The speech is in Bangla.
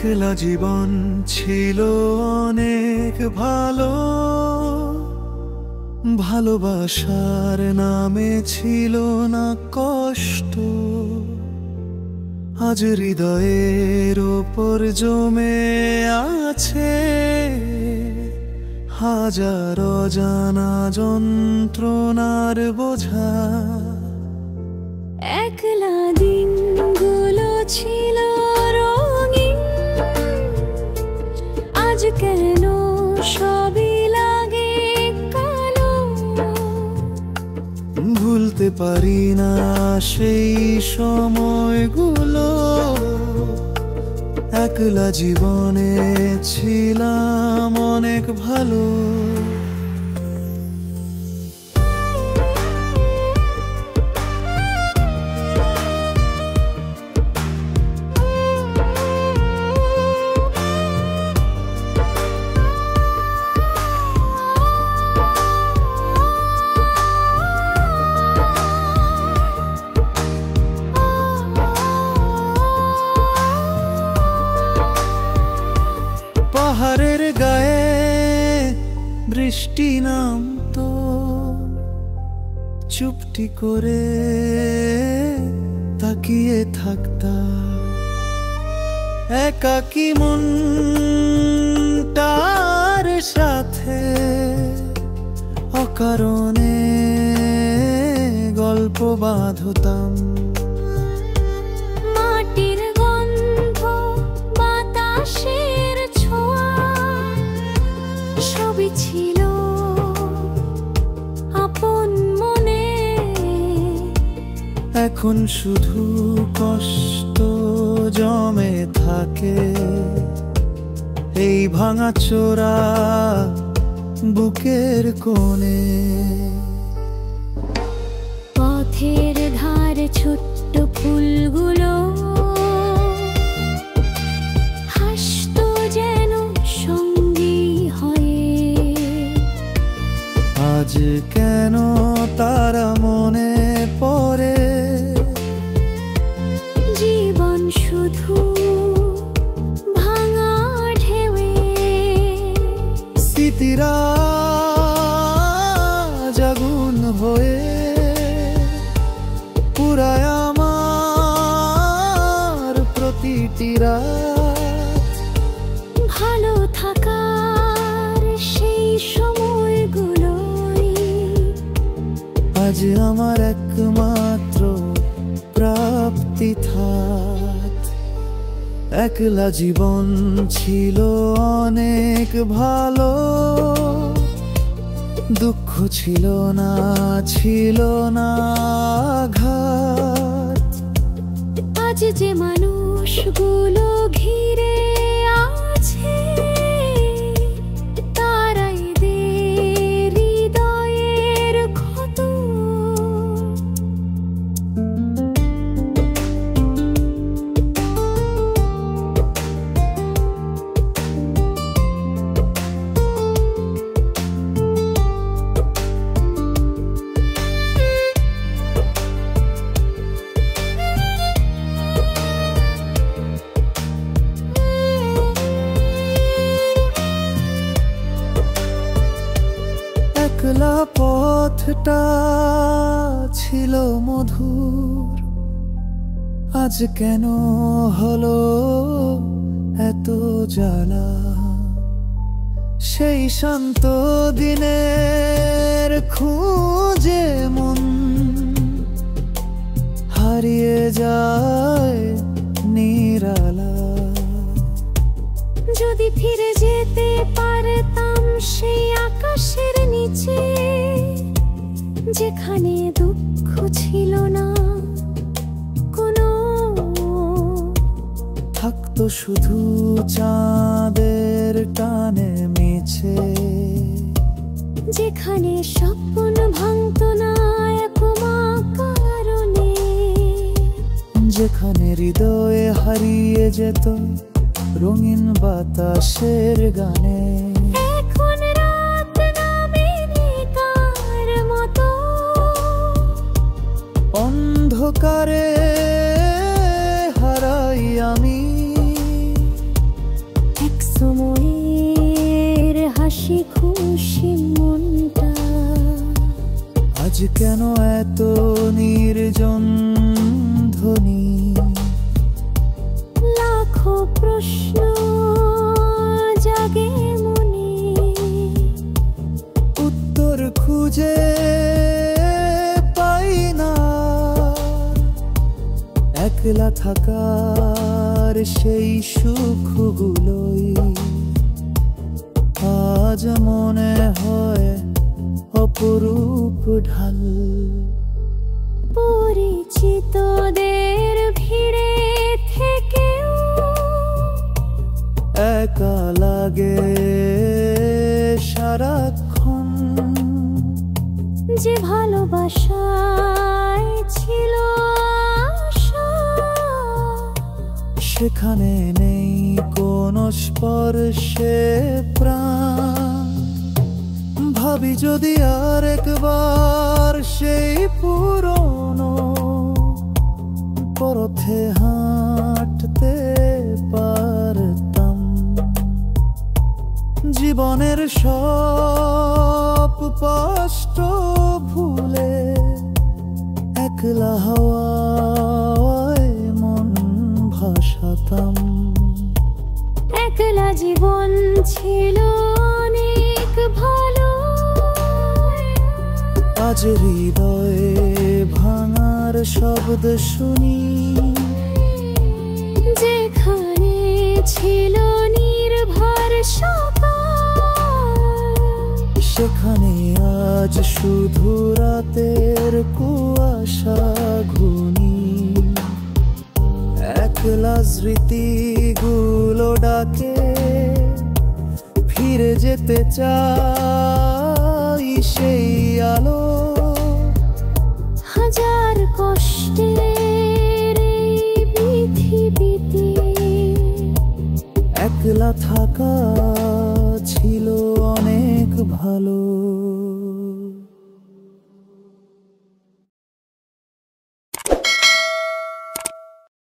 একলা জীবন ছিল অনেক ভালো, ভালোবাসার নামে ছিল না কষ্ট। আজ হৃদয়ের ওপর জমে আছে হাজার অজানা যন্ত্রণার বোঝা। একলা দিনগুলো ছিল রঙিন, আজ কেন সবই লাগে কালো। ভুলতে পারি না সেই সময়গুলো, একলা জীবনে ছিলাম অনেক ভালো। পাহাড়ের গায়ে বৃষ্টি নামতো, চুপটি করে তাকিয়ে থাকতাম। একাকী মনটার সাথে অকারণে গল্প বাঁধতাম। মাটির গন্ধ, বাতাসের ছোঁয়া, সবই ছিল আপন মনে। এখন শুধু কষ্ট জমে থাকে এই ভাঙাচোরা বুকের কোণে। পথের ধারে ছোট্ট ফুলগুলো হাসতো যেন সঙ্গী হয়ে। আজ কেন তারা মনে পড়ে? জীবন শুধু ভাঙা ঢেউয়ে। স্মৃতিরা জাগুন হয়ে পুরায় আমার প্রতিটি রাত। ভালো থাকার সেই সময়গুলোই আজ আমার একমাত্র প্রাপ্তি থাক। একলা জীবন ছিল অনেক ভালো, দুঃখ ছিল না, ছিল না আঘাত। আজ যে মানুষগুলো ঘিরে আছে তারাই দের হৃদয়ের ক্ষত। একলা পথটা ছিল মধুর, আজ কেন হলো এত জ্বালা? সেই শান্ত দিনের খুঁজে মন হারিয়ে যায় নিরালা। যদি ফিরে যেতে পারতাম সেই আকাশের নিচে, যেখানে দুঃখ ছিল না কোনো, থাকতো শুধু চাঁদের টানে মিছে। যেখানে স্বপ্ন ভাঙতো না একমা কারণে, যেখানে হৃদয়ে হারিয়ে যেত রঙিন বাতাসের গানে। এখন রাত নামে কার মতো অন্ধকারে হারাই আমি আজ কেন এত নির্জন ধ্বনি? লাখো প্রশ্ন জাগে মনে, উত্তর খুঁজে পাই না। একলা থাকার সেই সুখগুলোই আজ মনে হয় অপরূপ ঢাল। পরিচিতদের ভিড়ে থেকেও একা লাগে সারাক্ষণ। যে ভালোবাসায় ছিল আশা, সেখানে নেই কোনো স্পর্শে প্রাণ। ভাবি যদি আর একবার সেই পুরনো পথে হাঁটতে পারতাম। জীবনের সব কষ্ট ভুলে একলা হাওয়ায় মন ভাসাতাম। একলা জীবন ছিল অনেক ভালো। আজ হৃদয়ে ভাঙার শব্দ শুনি, যেখানে ছিল নির্ভর সকাল, সেখানে আজ শুধু রাতের কুয়াশা ঘুনি। একলা স্মৃতিগুলো ডাকে, ফিরে যেতে চাই সেই আলো। হাজার কষ্টের এই পৃথিবীতে একলা থাকা ছিল অনেক ভালো।